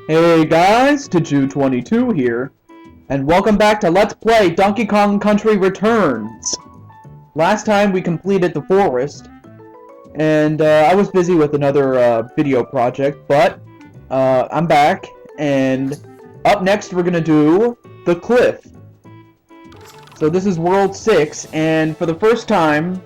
Hey guys, Tiju22 here, and welcome back to Let's Play Donkey Kong Country Returns. Last time we completed the forest, and I was busy with another video project, but I'm back, and up next we're gonna do the cliff. So this is World 6, and for the first time,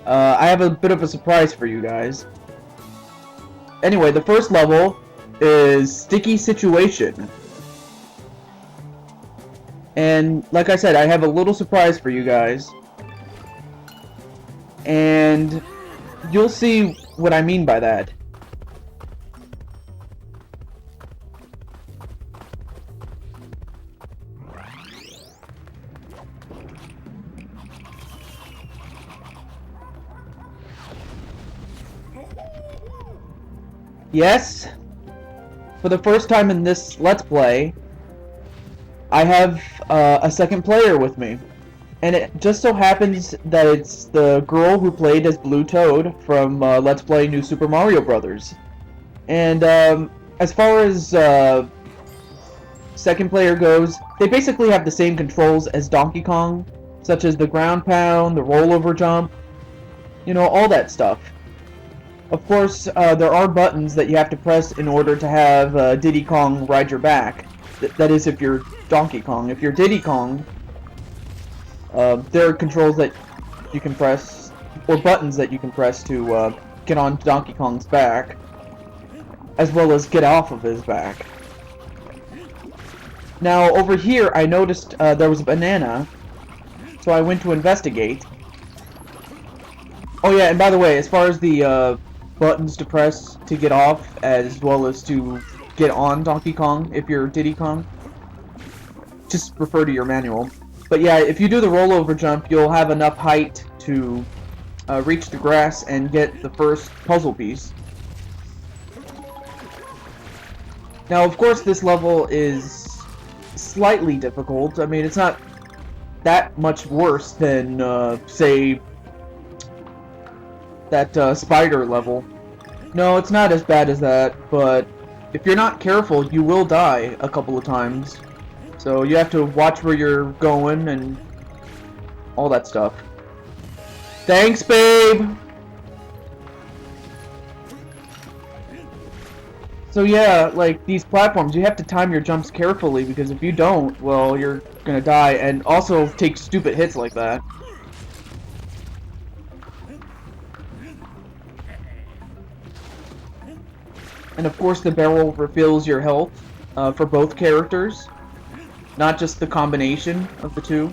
I have a bit of a surprise for you guys. Anyway, the first level is Sticky Situation. And like I said, I have a little surprise for you guys. And you'll see what I mean by that. Yes, for the first time in this Let's Play, I have a second player with me. And it just so happens that it's the girl who played as Blue Toad from Let's Play New Super Mario Bros. And as far as second player goes, they basically have the same controls as Donkey Kong, such as the ground pound, the rollover jump, you know, all that stuff. Of course, there are buttons that you have to press in order to have Diddy Kong ride your back. That is if you're Donkey Kong. If you're Diddy Kong, there are controls that you can press, or buttons that you can press to get on Donkey Kong's back, as well as get off of his back. Now, over here, I noticed there was a banana, so I went to investigate. Oh yeah, and by the way, as far as the buttons to press to get off, as well as to get on Donkey Kong if you're Diddy Kong, just refer to your manual. But yeah, if you do the rollover jump, you'll have enough height to reach the grass and get the first puzzle piece. Now, of course, this level is slightly difficult. I mean, it's not that much worse than, say, that spider level. No, it's not as bad as that, but if you're not careful, you will die a couple of times. So you have to watch where you're going and all that stuff. Thanks, babe! So yeah, like, these platforms, you have to time your jumps carefully, because if you don't, well, you're gonna die, and also take stupid hits like that. And of course the barrel refills your health for both characters, not just the combination of the two.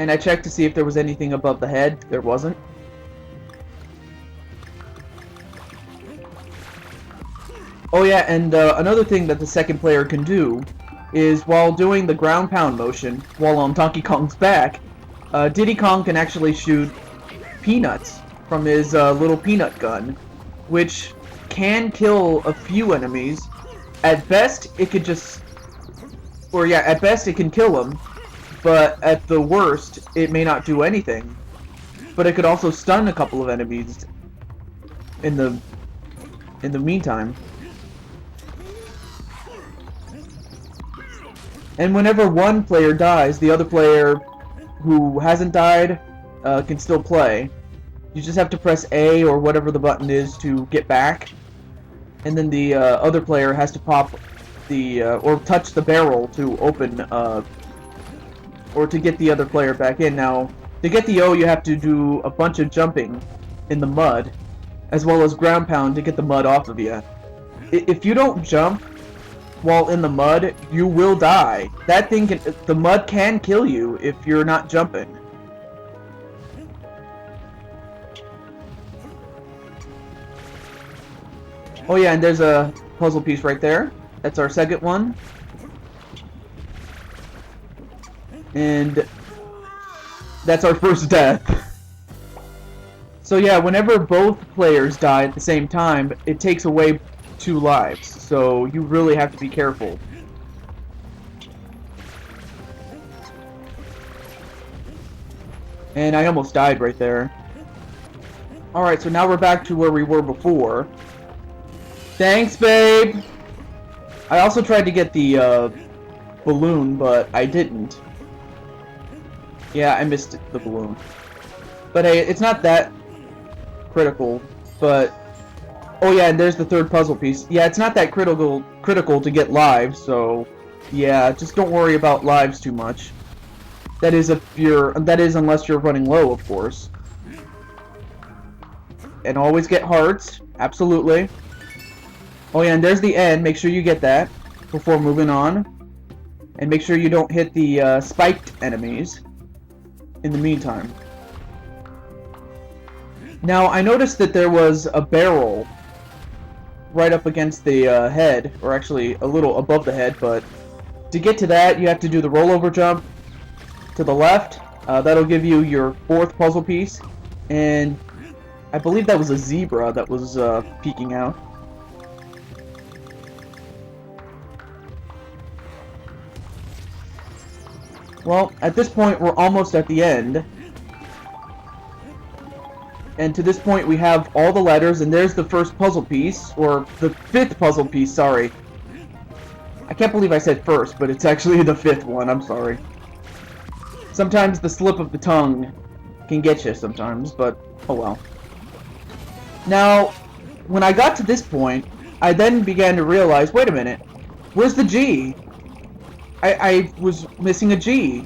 And I checked to see if there was anything above the head. There wasn't. Oh yeah, and another thing that the second player can do is, while doing the ground pound motion while on Donkey Kong's back, Diddy Kong can actually shoot peanuts from his little peanut gun, which can kill a few enemies. At best, it could just... Or yeah, at best it can kill them. But at the worst, it may not do anything. But it could also stun a couple of enemies in the meantime. And whenever one player dies, the other player who hasn't died can still play. You just have to press A or whatever the button is to get back. And then the other player has to pop the, or touch the barrel to open, or to get the other player back in. Now, to get the O, you have to do a bunch of jumping in the mud, as well as ground pound to get the mud off of you. If you don't jump while in the mud, you will die. That thing can, the mud can kill you if you're not jumping. Oh yeah, and there's a puzzle piece right there. That's our second one. And that's our first death. So yeah, whenever both players die at the same time, it takes away 2 lives. So you really have to be careful. And I almost died right there. Alright, so now we're back to where we were before. Thanks, babe! I also tried to get the balloon, but I didn't. Yeah, I missed the balloon. But hey, it's not that critical, but... Oh yeah, and there's the third puzzle piece. Yeah, it's not that critical to get lives, so... Yeah, just don't worry about lives too much. That is unless you're running low, of course. And always get hearts, absolutely. Oh yeah, and there's the end, make sure you get that before moving on. And make sure you don't hit the spiked enemies in the meantime. Now, I noticed that there was a barrel right up against the head, or actually a little above the head, but to get to that, you have to do the rollover jump to the left. That'll give you your 4th puzzle piece, and I believe that was a zebra that was peeking out. Well, at this point, we're almost at the end. And to this point, we have all the letters, and there's the first puzzle piece, or the 5th puzzle piece, sorry. I can't believe I said first, but it's actually the 5th one, I'm sorry. Sometimes the slip of the tongue can get you sometimes, but oh well. Now, when I got to this point, I then began to realize, wait a minute, where's the G? I was missing a G.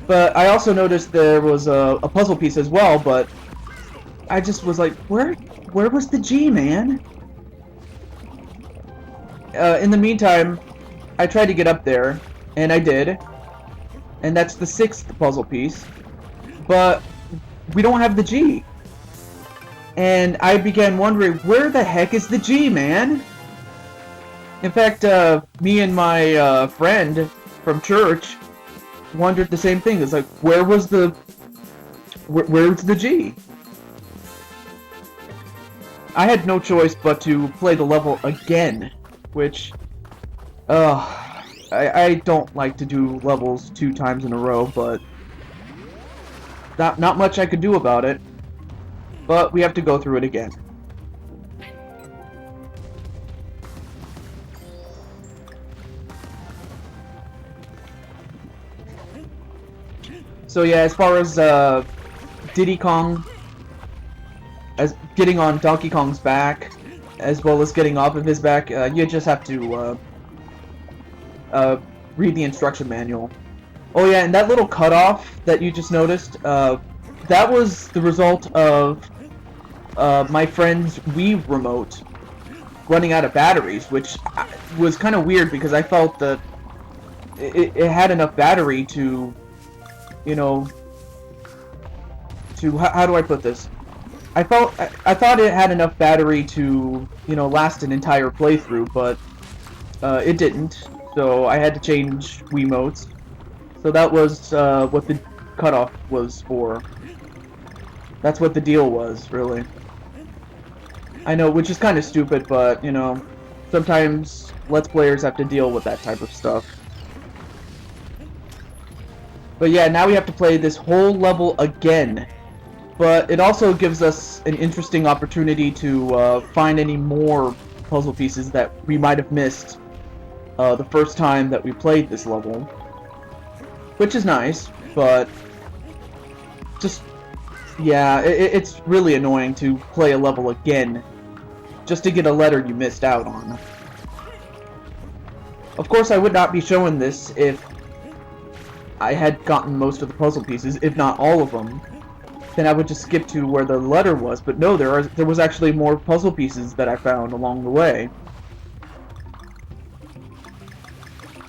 But I also noticed there was a puzzle piece as well, but I just was like, where was the G, man? In the meantime, I tried to get up there, and I did. And that's the 6th puzzle piece. But we don't have the G. And I began wondering, where the heck is the G, man? In fact, me and my friend from church wondered the same thing. It's like, where's the G? I had no choice but to play the level again, which, I don't like to do levels 2 times in a row, but not much I could do about it. But we have to go through it again. So yeah, as far as Diddy Kong, as getting on Donkey Kong's back, as well as getting off of his back, you just have to read the instruction manual. Oh yeah, and that little cutoff that you just noticed, that was the result of my friend's Wii remote running out of batteries, which was kind of weird because I felt that it had enough battery to, you know, how do I put this? I thought it had enough battery to, you know, last an entire playthrough, but it didn't. So I had to change Wiimotes. So that was what the cutoff was for. That's what the deal was, really. I know, which is kind of stupid, but, you know, sometimes Let's Players have to deal with that type of stuff. But yeah, now we have to play this whole level again. But it also gives us an interesting opportunity to find any more puzzle pieces that we might have missed the first time that we played this level. Which is nice, but just, yeah, it's really annoying to play a level again just to get a letter you missed out on. Of course, I would not be showing this if I had gotten most of the puzzle pieces, if not all of them. Then I would just skip to where the letter was, but no, there was actually more puzzle pieces that I found along the way.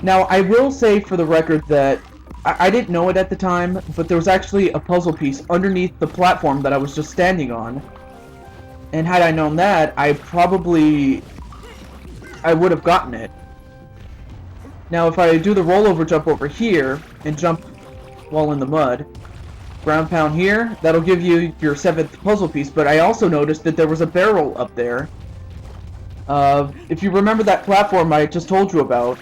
Now, I will say for the record that I didn't know it at the time, but there was actually a puzzle piece underneath the platform that I was just standing on. And had I known that, I would have gotten it. Now, if I do the rollover jump over here and jump while in the mud, Ground pound here. That'll give you your 7th puzzle piece, but I also noticed that there was a barrel up there. If you remember that platform I just told you about,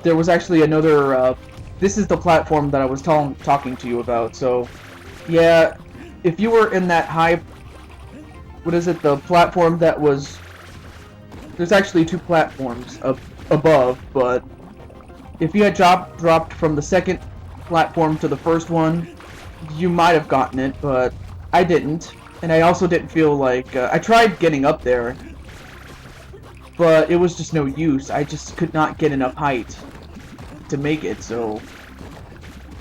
there was actually another, this is the platform that I was talking to you about, so, yeah, if you were in that high, what is it, the platform that was, there's actually 2 platforms above, but if you had dropped from the 2nd platform to the 1st one, you might have gotten it, but I didn't, and I also didn't feel like, I tried getting up there, but it was just no use. I just could not get enough height to make it, so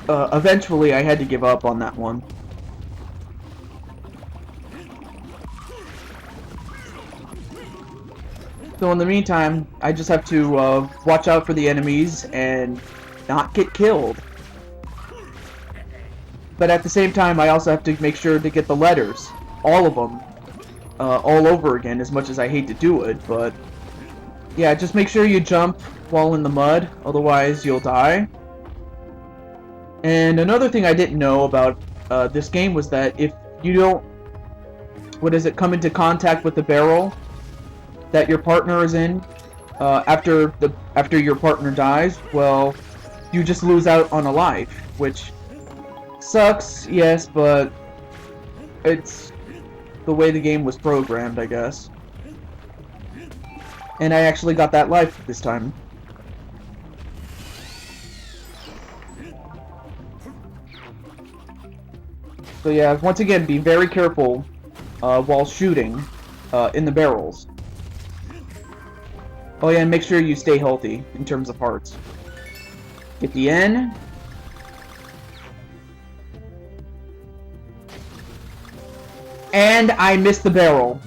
eventually I had to give up on that one. So in the meantime, I just have to watch out for the enemies and not get killed. But at the same time, I also have to make sure to get the letters, all of them, all over again, as much as I hate to do it, but yeah, just make sure you jump while in the mud, otherwise you'll die. And another thing I didn't know about this game was that if you don't, come into contact with the barrel that your partner is in, after your partner dies, well, you just lose out on a life, which sucks, yes, but it's the way the game was programmed, I guess. And I actually got that life this time. So yeah, once again, be very careful while shooting in the barrels. Oh yeah, and make sure you stay healthy in terms of hearts. Get the N. And I missed the barrel.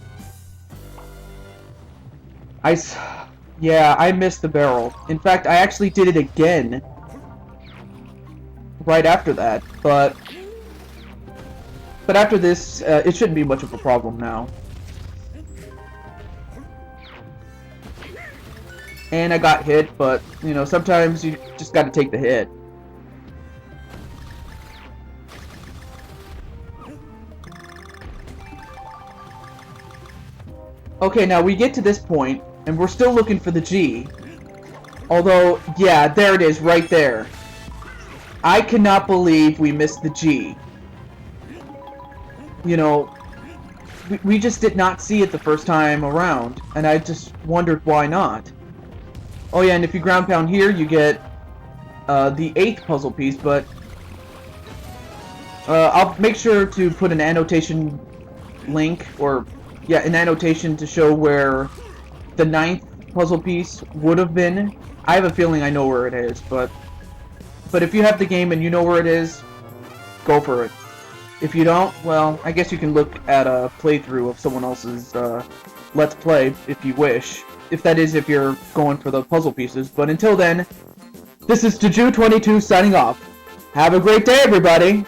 Yeah, I missed the barrel. In fact, I actually did it again right after that, but after this, it shouldn't be much of a problem now. And I got hit, but, you know, sometimes you just gotta take the hit. Okay, now we get to this point, and we're still looking for the G. Although, yeah, there it is, right there. I cannot believe we missed the G. You know, we just did not see it the first time around, and I just wondered why not. Oh yeah, and if you ground pound here, you get the 8th puzzle piece, but I'll make sure to put an annotation link, or yeah, an annotation to show where the 9th puzzle piece would have been. I have a feeling I know where it is, but if you have the game and you know where it is, go for it. If you don't, well, I guess you can look at a playthrough of someone else's Let's Play if you wish. If that is, if you're going for the puzzle pieces. But until then, this is Juju22 signing off. Have a great day, everybody!